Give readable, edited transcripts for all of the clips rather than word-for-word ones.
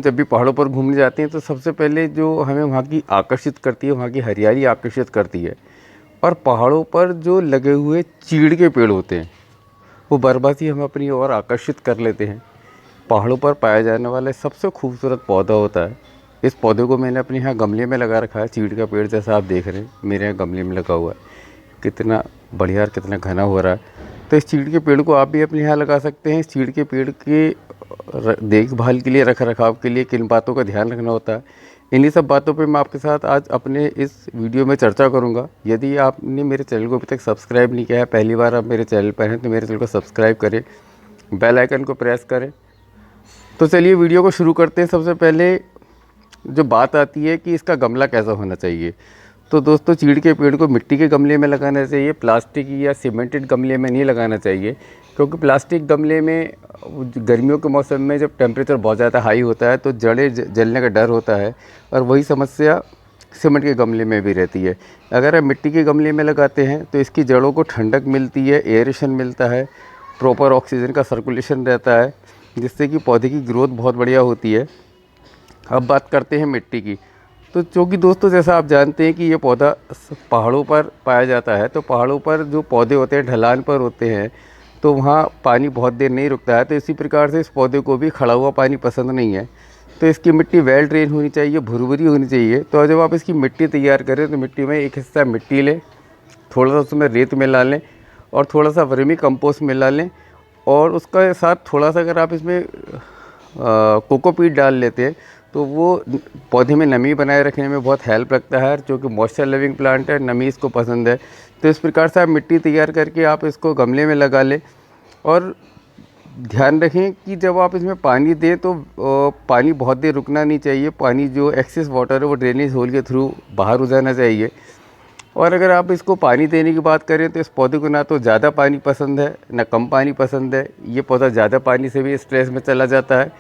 जब भी पहाड़ों पर घूमने जाते हैं तो सबसे पहले जो हमें वहाँ की आकर्षित करती है, वहाँ की हरियाली आकर्षित करती है। और पहाड़ों पर जो लगे हुए चीड़ के पेड़ होते हैं वो बर्बादी हमें अपनी ओर आकर्षित कर लेते हैं। पहाड़ों पर पाया जाने वाला सबसे खूबसूरत पौधा होता है। इस पौधे को मैंने अपने यहाँ गमले में लगा रखा है। चीड़ का पेड़ जैसा आप देख रहे हैं मेरे यहाँ गमले में लगा हुआ है। कितना बढ़िया और कितना घना हो रहा है। तो इस चीड़ के पेड़ को आप भी अपने यहाँ लगा सकते हैं। इस चीड़ के पेड़ के देखभाल के लिए, रख रखाव के लिए किन बातों का ध्यान रखना होता है, इन्हीं सब बातों पे मैं आपके साथ आज अपने इस वीडियो में चर्चा करूंगा। यदि आपने मेरे चैनल को अभी तक सब्सक्राइब नहीं किया है, पहली बार आप मेरे चैनल पर हैं, तो मेरे चैनल को सब्सक्राइब करें, बेल आइकन को प्रेस करें। तो चलिए वीडियो को शुरू करते हैं। सबसे पहले जो बात आती है कि इसका गमला कैसा होना चाहिए, तो दोस्तों चीड़ के पेड़ को मिट्टी के गमले में लगाना चाहिए, प्लास्टिक या सीमेंटेड गमले में नहीं लगाना चाहिए। क्योंकि प्लास्टिक गमले में गर्मियों के मौसम में जब टेम्परेचर बहुत ज़्यादा हाई होता है तो जड़ें जलने का डर होता है, और वही समस्या सीमेंट के गमले में भी रहती है। अगर आप मिट्टी के गमले में लगाते हैं तो इसकी जड़ों को ठंडक मिलती है, एयरेशन मिलता है, प्रॉपर ऑक्सीजन का सर्कुलेशन रहता है, जिससे कि पौधे की ग्रोथ बहुत बढ़िया होती है। अब बात करते हैं मिट्टी की। तो चूँकि दोस्तों जैसा आप जानते हैं कि ये पौधा पहाड़ों पर पाया जाता है, तो पहाड़ों पर जो पौधे होते हैं ढलान पर होते हैं, तो वहाँ पानी बहुत देर नहीं रुकता है। तो इसी प्रकार से इस पौधे को भी खड़ा हुआ पानी पसंद नहीं है। तो इसकी मिट्टी वेल ड्रेन होनी चाहिए, भुरभुरी होनी चाहिए। तो जब आप इसकी मिट्टी तैयार करें तो मिट्टी में एक हिस्सा मिट्टी लें, थोड़ा सा उसमें रेत मिला लें और थोड़ा सा वर्मी कंपोस्ट मिला लें, और उसका साथ थोड़ा सा अगर आप इसमें कोकोपीट डाल लेते हैं तो वो पौधे में नमी बनाए रखने में बहुत हेल्प रखता है। क्योंकि मॉइस्चर लिविंग प्लांट है, नमी इसको पसंद है। तो इस प्रकार से आप मिट्टी तैयार करके आप इसको गमले में लगा लें। और ध्यान रखें कि जब आप इसमें पानी दें तो पानी बहुत देर रुकना नहीं चाहिए। पानी जो एक्सेस वाटर है वो ड्रेनेज होल के थ्रू बाहर हो जाना चाहिए। और अगर आप इसको पानी देने की बात करें तो इस पौधे को ना तो ज़्यादा पानी पसंद है ना कम पानी पसंद है। ये पौधा ज़्यादा पानी से भी स्ट्रेस में चला जाता है,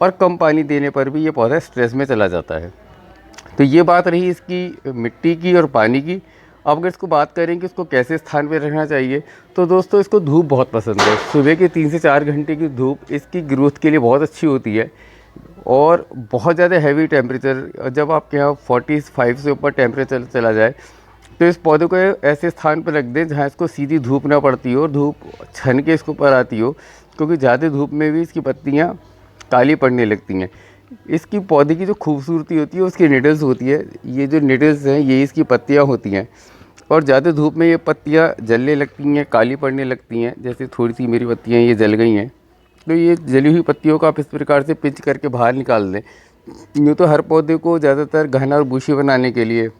और कम पानी देने पर भी ये पौधा स्ट्रेस में चला जाता है। तो ये बात रही इसकी मिट्टी की और पानी की। अब अगर इसको बात करें कि इसको कैसे स्थान पर रखना चाहिए, तो दोस्तों इसको धूप बहुत पसंद है। सुबह के 3 से 4 घंटे की धूप इसकी ग्रोथ के लिए बहुत अच्छी होती है। और बहुत ज़्यादा हैवी टेम्परेचर, जब आपके यहाँ 45 से ऊपर टेम्परेचर चला जाए, तो इस पौधे को ऐसे स्थान पर रख दें जहाँ इसको सीधी धूप ना पड़ती हो और धूप छन के इसके ऊपर आती हो। क्योंकि ज़्यादा धूप में भी इसकी पत्तियाँ काली पड़ने लगती हैं। इसकी पौधे की जो खूबसूरती होती है उसकी निडल्स होती है। ये जो निडल्स हैं ये इसकी पत्तियाँ होती हैं, और ज़्यादा धूप में ये पत्तियाँ जलने लगती हैं, काली पड़ने लगती हैं। जैसे थोड़ी सी मेरी पत्तियाँ ये जल गई हैं, तो ये जली हुई पत्तियों को आप इस प्रकार से पिंच करके बाहर निकाल दें। यूँ तो हर पौधे को ज़्यादातर घना और बुशी बनाने के लिए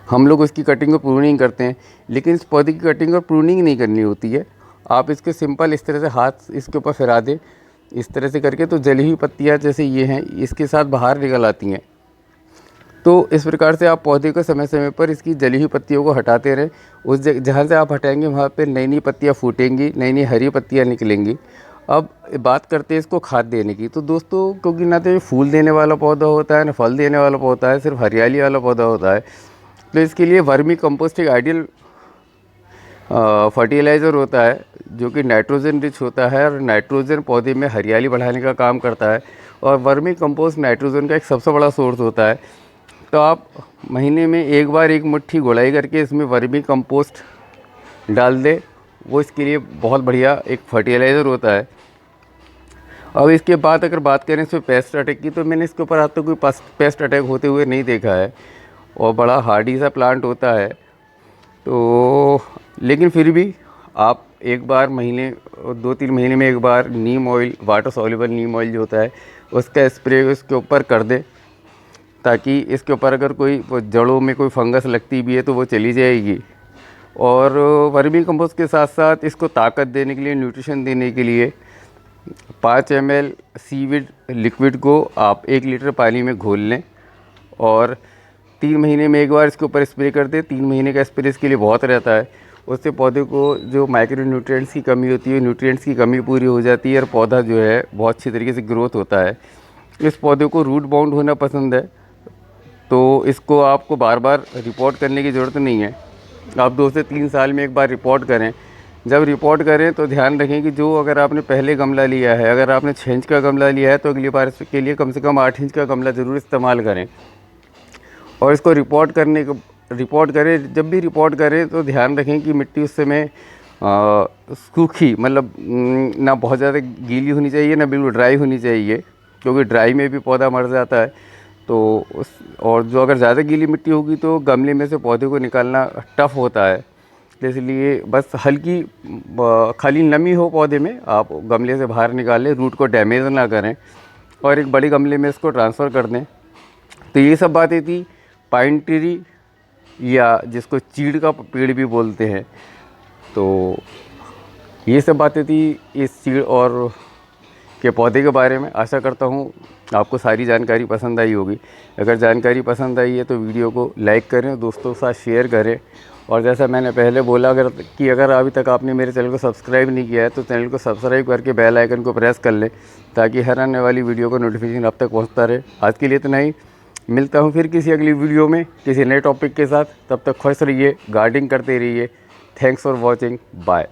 हम लोग उसकी कटिंग और प्रूनिंग करते हैं, लेकिन इस पौधे की कटिंग और प्रूनिंग नहीं करनी होती है। आप इसके सिंपल इस तरह से हाथ इसके ऊपर फिरा दें, इस तरह से करके, तो जली हुई पत्तियाँ जैसे ये हैं इसके साथ बाहर निकल आती हैं। तो इस प्रकार से आप पौधे को समय समय पर इसकी जली हुई पत्तियों को हटाते रहें। उस जहाँ से आप हटाएंगे वहाँ पे नई नई पत्तियाँ फूटेंगी, नई नई हरी पत्तियाँ निकलेंगी। अब बात करते हैं इसको खाद देने की। तो दोस्तों क्योंकि ना तो ये फूल देने वाला पौधा होता है, ना फल देने वाला पौधा है, सिर्फ हरियाली वाला पौधा होता है, तो इसके लिए वर्मी कंपोस्ट एक आइडियल फर्टिलाइज़र होता है, जो कि नाइट्रोजन रिच होता है और नाइट्रोजन पौधे में हरियाली बढ़ाने का काम करता है। और वर्मी कंपोस्ट नाइट्रोजन का एक सबसे बड़ा सोर्स होता है। तो आप महीने में एक बार एक मुट्ठी गुड़ाई करके इसमें वर्मी कंपोस्ट डाल दें, वो इसके लिए बहुत बढ़िया एक फर्टिलाइज़र होता है। अब इसके बाद अगर बात करें इसमें पेस्ट अटैक की, तो मैंने इसके ऊपर आज तक कोई पेस्ट अटैक होते हुए नहीं देखा है, और बड़ा हार्डी सा प्लांट होता है। तो लेकिन फिर भी आप एक बार महीने 2-3 महीने में एक बार नीम ऑयल, वाटर सॉल्युबल नीम ऑयल जो होता है उसका स्प्रे इसके ऊपर कर दें, ताकि इसके ऊपर अगर कोई जड़ों में कोई फंगस लगती भी है तो वो चली जाएगी। और वर्मी कंपोस्ट के साथ साथ इसको ताकत देने के लिए, न्यूट्रिशन देने के लिए 5 ml सीविड लिक्विड को आप 1 लीटर पानी में घोल लें, और 3 महीने में एक बार इसके ऊपर स्प्रे कर दें। 3 महीने का स्प्रे इसके लिए बहुत रहता है। उससे पौधे को जो माइक्रो न्यूट्रिएंट्स की कमी होती है, न्यूट्रिएंट्स की कमी पूरी हो जाती है, और पौधा जो है बहुत अच्छी तरीके से ग्रोथ होता है। इस पौधे को रूट बाउंड होना पसंद है, तो इसको आपको बार बार रिपोर्ट करने की ज़रूरत नहीं है। आप 2 से 3 साल में एक बार रिपोर्ट करें, जब रिपोर्ट करें तो ध्यान रखें कि जो अगर आपने पहले गमला लिया है, अगर आपने 6 इंच का गमला लिया है तो अगली बार के लिए कम से कम 8 इंच का गमला ज़रूर इस्तेमाल करें। और इसको रिपोर्ट करें, जब भी रिपोर्ट करें तो ध्यान रखें कि मिट्टी उस समय सूखी, मतलब ना बहुत ज़्यादा गीली होनी चाहिए, ना बिल्कुल ड्राई होनी चाहिए, क्योंकि ड्राई में भी पौधा मर जाता है। तो और जो अगर ज़्यादा गीली मिट्टी होगी तो गमले में से पौधे को निकालना टफ़ होता है। इसलिए बस हल्की खाली नमी हो पौधे में, आप गमले से बाहर निकालें, रूट को डैमेज ना करें और एक बड़े गमले में इसको ट्रांसफ़र कर दें। तो ये सब बातें थी पाइन ट्री, या जिसको चीड़ का पेड़ भी बोलते हैं। तो ये सब बातें थी इस चीड़ और के पौधे के बारे में। आशा करता हूँ आपको सारी जानकारी पसंद आई होगी। अगर जानकारी पसंद आई है तो वीडियो को लाइक करें, दोस्तों के साथ शेयर करें। और जैसा मैंने पहले बोला, अगर अभी तक आपने मेरे चैनल को सब्सक्राइब नहीं किया है तो चैनल को सब्सक्राइब करके बेल आइकन को प्रेस कर लें, ताकि हर आने वाली वीडियो का नोटिफिकेशन आप तक पहुँचता रहे। आज के लिए इतना ही, मिलता हूँ फिर किसी अगली वीडियो में किसी नए टॉपिक के साथ। तब तक खुश रहिए, गार्डनिंग करते रहिए। Thanks for watching, bye.